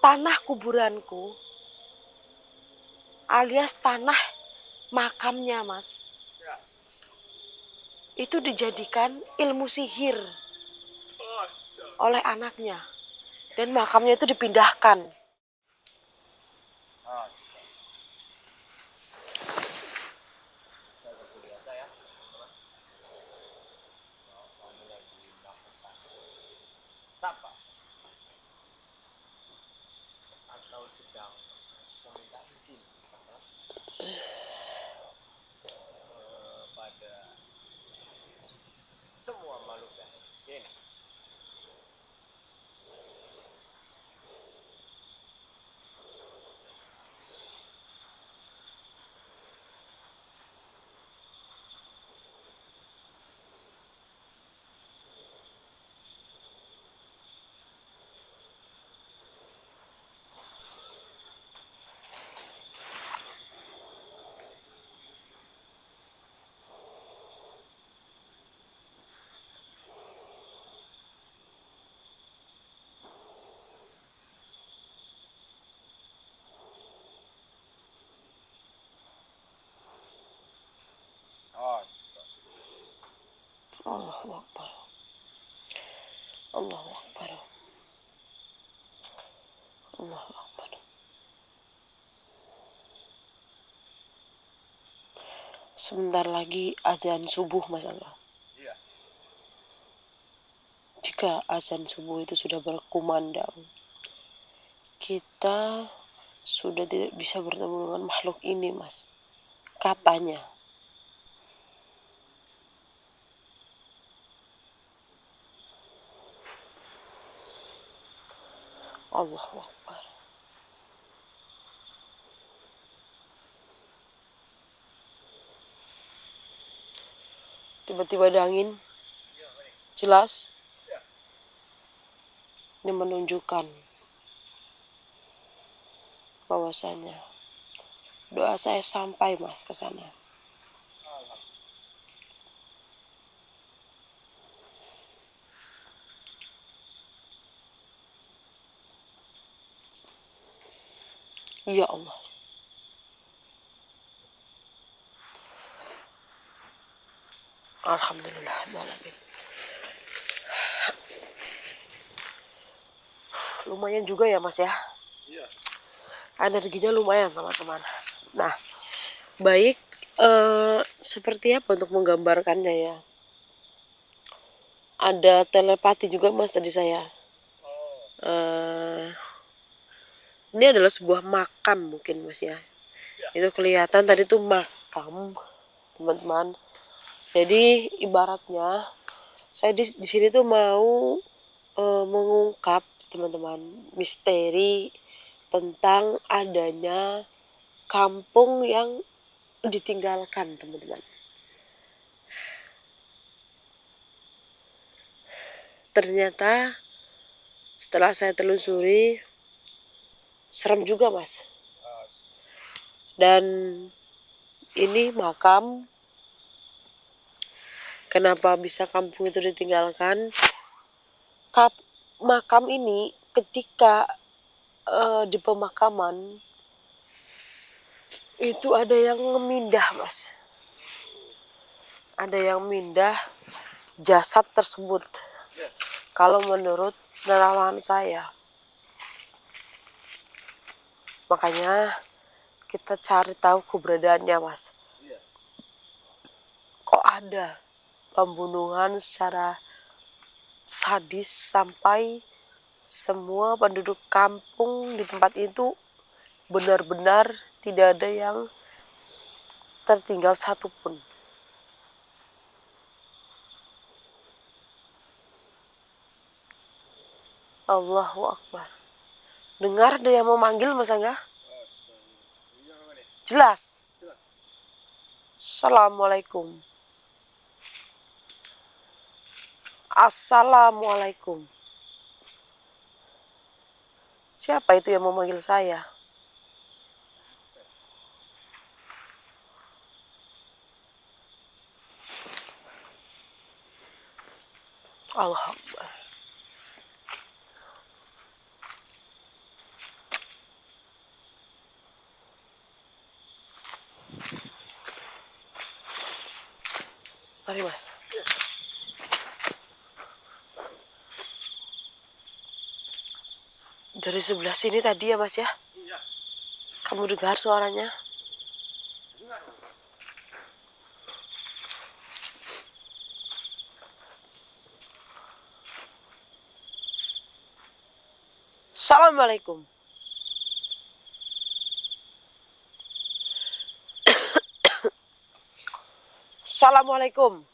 tanah kuburanku alias tanah makamnya, Mas, itu dijadikan ilmu sihir oleh anaknya, dan makamnya itu dipindahkan. Atau sedang meminta izin pada semua makhluk dan jin. Allahu Akbar. Allahu Akbar. Allahu Akbar. Sebentar lagi azan subuh, Mas Angga. Iya. Jika azan subuh itu sudah berkumandang, kita sudah tidak bisa bertemu dengan makhluk ini, Mas. Katanya. Allahu Akbar. Tiba-tiba ada angin. Jelas. Ini menunjukkan bahwasanya doa saya sampai, Mas, ke sana. Ya Allah. Alhamdulillah. Lumayan juga ya, Mas ya. Iya. Energinya lumayan, teman-teman. Nah, baik, seperti apa untuk menggambarkannya ya? Ada telepati juga, Mas, tadi saya. Ini adalah sebuah makam mungkin, Mas ya. Itu kelihatan tadi tuh makam, teman-teman. Jadi ibaratnya saya di sini tuh mau mengungkap, teman-teman, misteri tentang adanya kampung yang ditinggalkan, teman-teman. Ternyata setelah saya telusuri, serem juga, Mas. Dan ini makam, kenapa bisa kampung itu ditinggalkan? Makam ini ketika di pemakaman itu ada yang memindah, Mas. Ada yang mindah jasad tersebut. Kalau menurut penerawangan saya. Makanya kita cari tahu keberadaannya, Mas. Kok ada pembunuhan secara sadis sampai semua penduduk kampung di tempat itu benar-benar tidak ada yang tertinggal satupun. Allahu Akbar. Dengar ada yang mau manggil, Mas Angga? Jelas. Assalamualaikum. Assalamualaikum. Siapa itu yang mau manggil saya? Allah Akbar. Mari mas. Dari sebelah sini tadi ya mas ya? Iya. Kamu dengar suaranya? Dengar. Assalamualaikum. Assalamualaikum.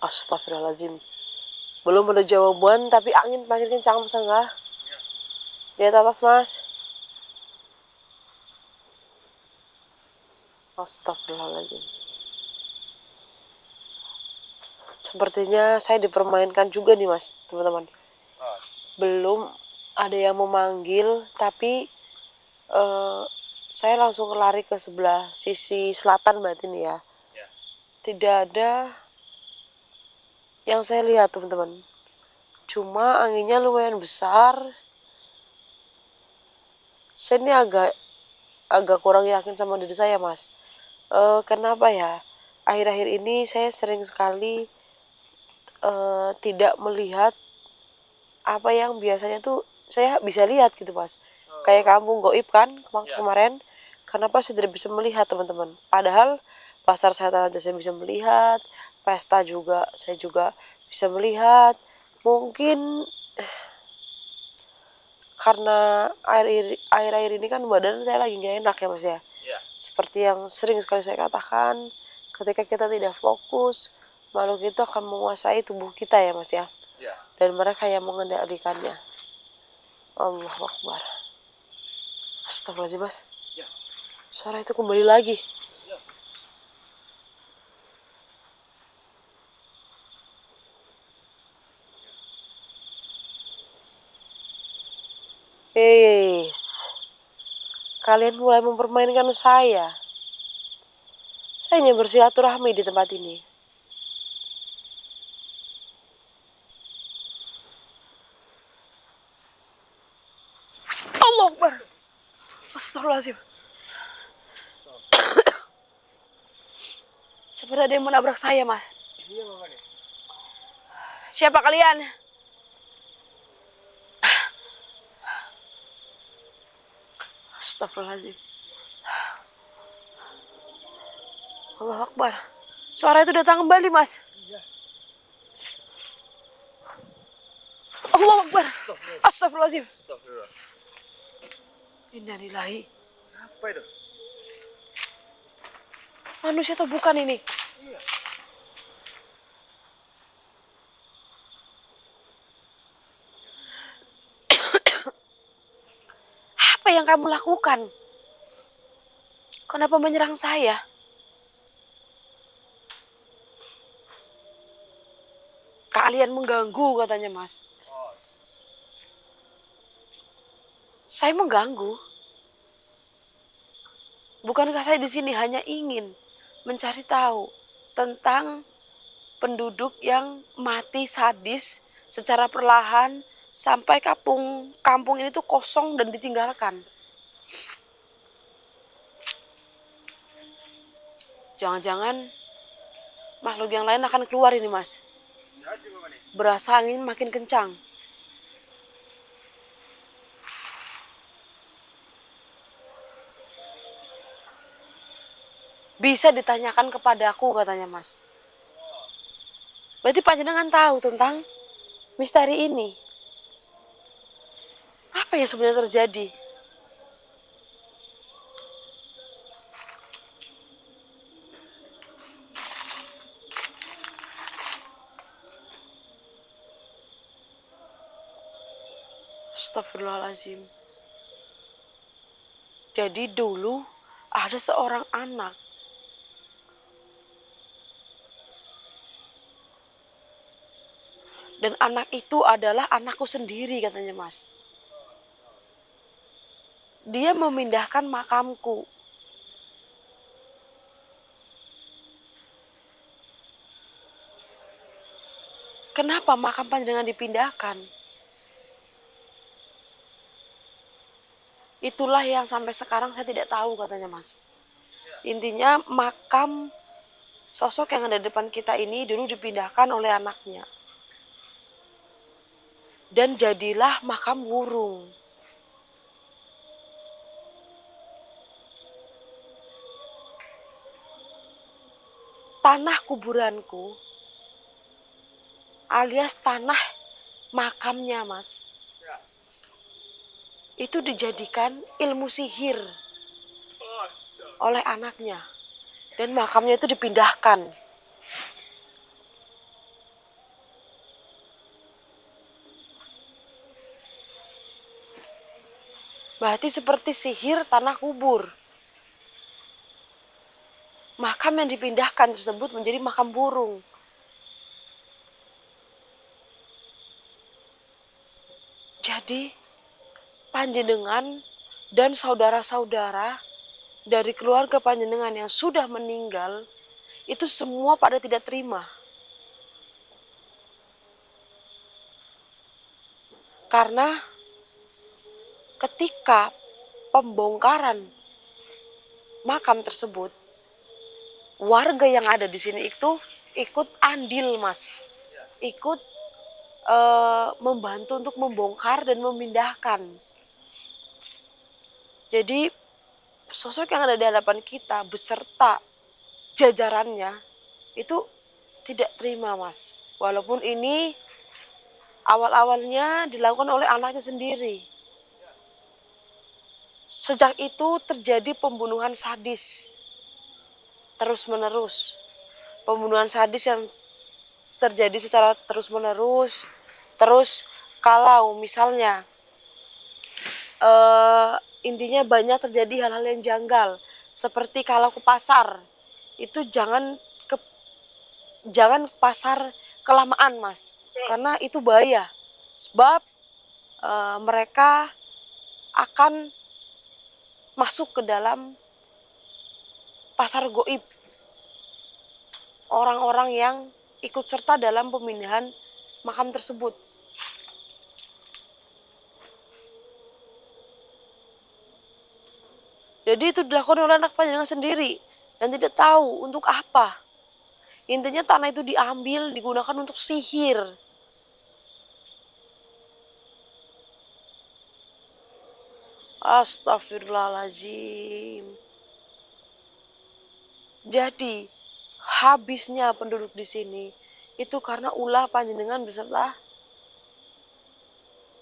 Astagfirullahaladzim. Belum ada jawaban tapi angin makin kencang mas Angga. Lihat atas mas. Astagfirullahaladzim. Sepertinya saya dipermainkan juga nih mas teman-teman. Oh. Belum ada yang memanggil tapi saya langsung lari ke sebelah sisi selatan berarti nih ya. Ya. Tidak ada yang saya lihat teman-teman. Cuma anginnya lumayan besar. Saya ini agak kurang yakin sama diri saya mas. Kenapa ya? Akhir-akhir ini saya sering sekali tidak melihat apa yang biasanya tuh saya bisa lihat gitu mas. Kayak kampung goib kan kemarin. Kenapa saya tidak bisa melihat teman-teman? Padahal pasar setan aja saya bisa melihat, pesta juga saya juga bisa melihat. Mungkin karena air ini kan badan saya lagi nggak enak ya mas ya. Iya. Seperti yang sering sekali saya katakan, ketika kita tidak fokus, makhluk itu akan menguasai tubuh kita ya mas ya. Iya. Dan mereka yang mengendalikannya. Allahu Akbar. Astagfirullahaladzim mas. Ya. Suara itu kembali lagi. Ya. Kalian mulai mempermainkan saya. Saya hanya bersilaturahmi di tempat ini. Allah Akbar. Astagfirullahaladzim. Seperti ada yang menabrak saya, Mas. Iya, Mama nih. Siapa kalian? Astagfirullahaladzim. Allah Akbar. Suara itu datang kembali, Mas. Iya. Allah Akbar. Astagfirullahaladzim. Astagfirullah. Innalillahi. Apa itu? Manusia atau bukan ini? Iya. Apa yang kamu lakukan? Kenapa menyerang saya? Kalian mengganggu katanya mas. Oh. Saya mengganggu. Bukankah saya di sini hanya ingin mencari tahu tentang penduduk yang mati sadis secara perlahan sampai kampung ini tuh kosong dan ditinggalkan. Jangan-jangan makhluk yang lain akan keluar ini mas. Jadi, Mama nih. Berasa angin makin kencang. Bisa ditanyakan kepadaku katanya mas. Berarti panjenengan tahu tentang misteri ini. Apa yang sebenarnya terjadi? Astagfirullahaladzim. Jadi dulu ada seorang anak. Dan anak itu adalah anakku sendiri katanya mas. Dia memindahkan makamku. Kenapa makam panjenengan dipindahkan? Itulah yang sampai sekarang saya tidak tahu katanya Mas. Intinya makam sosok yang ada di depan kita ini dulu dipindahkan oleh anaknya. Dan jadilah makam wurung. Tanah kuburanku alias tanah makamnya Mas, itu dijadikan ilmu sihir oleh anaknya. Dan makamnya itu dipindahkan. Berarti seperti sihir tanah kubur. Makam yang dipindahkan tersebut menjadi makam burung. Jadi panjenengan dan saudara-saudara dari keluarga panjenengan yang sudah meninggal itu semua pada tidak terima. Karena ketika pembongkaran makam tersebut, warga yang ada di sini itu ikut andil Mas, ikut membantu untuk membongkar dan memindahkan. Jadi sosok yang ada di hadapan kita beserta jajarannya itu tidak terima Mas. Walaupun ini awal-awalnya dilakukan oleh anaknya sendiri. Sejak itu terjadi pembunuhan sadis terus-menerus. Pembunuhan sadis yang terjadi secara terus-menerus. Terus kalau misalnya intinya banyak terjadi hal-hal yang janggal, seperti kalau ke pasar itu jangan ke pasar kelamaan Mas, karena itu bahaya. Sebab mereka akan masuk ke dalam pasar goib, orang-orang yang ikut serta dalam pemindahan makam tersebut. Jadi itu dilakukan oleh anak panjenengan sendiri dan tidak tahu untuk apa. Intinya tanah itu diambil, digunakan untuk sihir. Astagfirullahaladzim. Jadi habisnya penduduk di sini itu karena ulah panjenengan beserta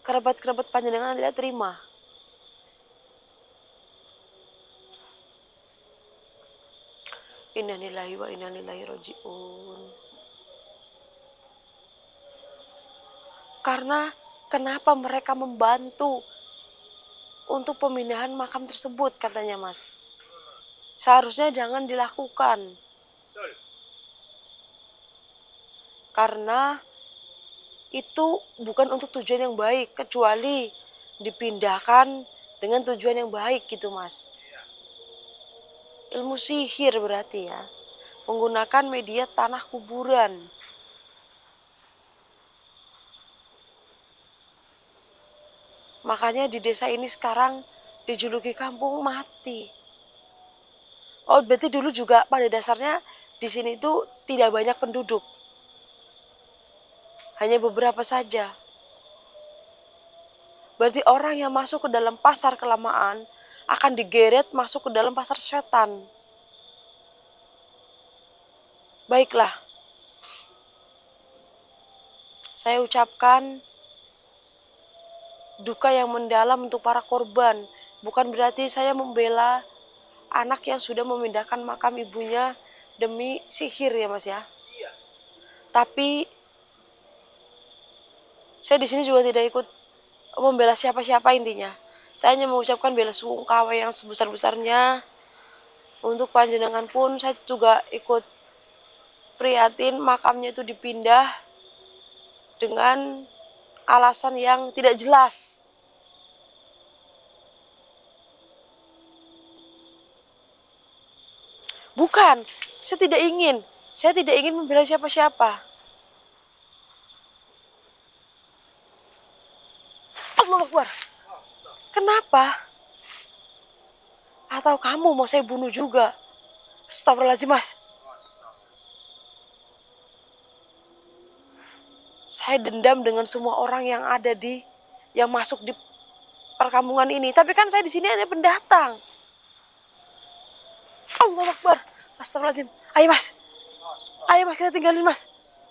kerabat-kerabat panjenengan tidak terima. Innalillahi wa inna ilaihi raji'un. Karena kenapa mereka membantu untuk pemindahan makam tersebut katanya Mas. Seharusnya jangan dilakukan. Karena itu bukan untuk tujuan yang baik, kecuali dipindahkan dengan tujuan yang baik gitu Mas. Ilmu sihir berarti ya, menggunakan media tanah kuburan. Makanya di desa ini sekarang dijuluki kampung mati. Oh, berarti dulu juga pada dasarnya di sini itu tidak banyak penduduk. Hanya beberapa saja. Berarti orang yang masuk ke dalam pasar kelamaan akan digeret masuk ke dalam pasar setan. Baiklah. Saya ucapkan duka yang mendalam untuk para korban. Bukan berarti saya membela anak yang sudah memindahkan makam ibunya demi sihir ya Mas ya. Iya. Tapi saya di sini juga tidak ikut membela siapa-siapa intinya. Saya hanya mengucapkan bela sungkawa yang sebesar-besarnya untuk panjenengan pun. Saya juga ikut prihatin makamnya itu dipindah dengan alasan yang tidak jelas. Bukan, saya tidak ingin membela siapa-siapa. Allahu Akbar. Kenapa? Atau kamu mau saya bunuh juga? Astagfirullahaladzim, Mas. Saya dendam dengan semua orang yang masuk di perkampungan ini. Tapi kan saya di sini hanya pendatang. Allahu Akbar. Astagfirullahaladzim. Ayo, Mas. Ayo, Mas, kita tinggalin, Mas.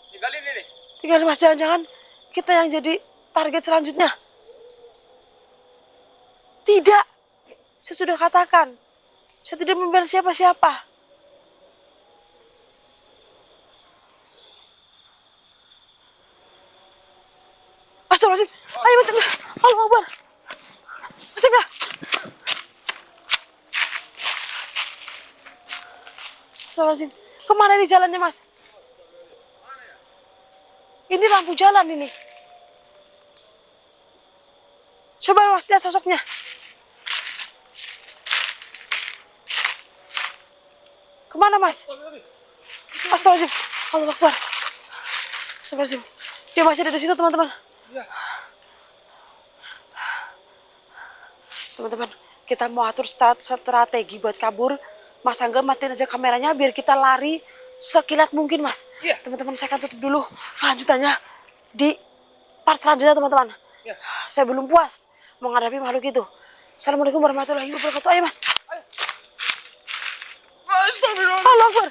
Tinggalin ini. Tinggalin, Mas. Jangan-jangan kita yang jadi target selanjutnya. Tidak. Saya sudah katakan. Saya tidak membela siapa-siapa. Astagfirullahaladzim. Ayo, Mas. Allahu Akbar. Mas, enggak. Astagfirullahaladzim. Kemana ini jalannya, Mas? Ini lampu jalan ini. Coba, Mas, lihat sosoknya. Kemana, Mas? Astagfirullahaladzim. Allahu Akbar. Astagfirullahaladzim. Dia masih ada di situ, teman-teman. Iya. Teman-teman, kita mau atur strategi buat kabur. Mas Angga matiin aja kameranya biar kita lari sekilat mungkin, Mas. Iya. Teman-teman, saya akan tutup dulu lanjutannya di part selanjutnya, teman-teman. Iya. Saya belum puas menghadapi makhluk itu. Assalamualaikum warahmatullahi wabarakatuh. Ayo, Mas. Astagfirullah. Allahu Akbar.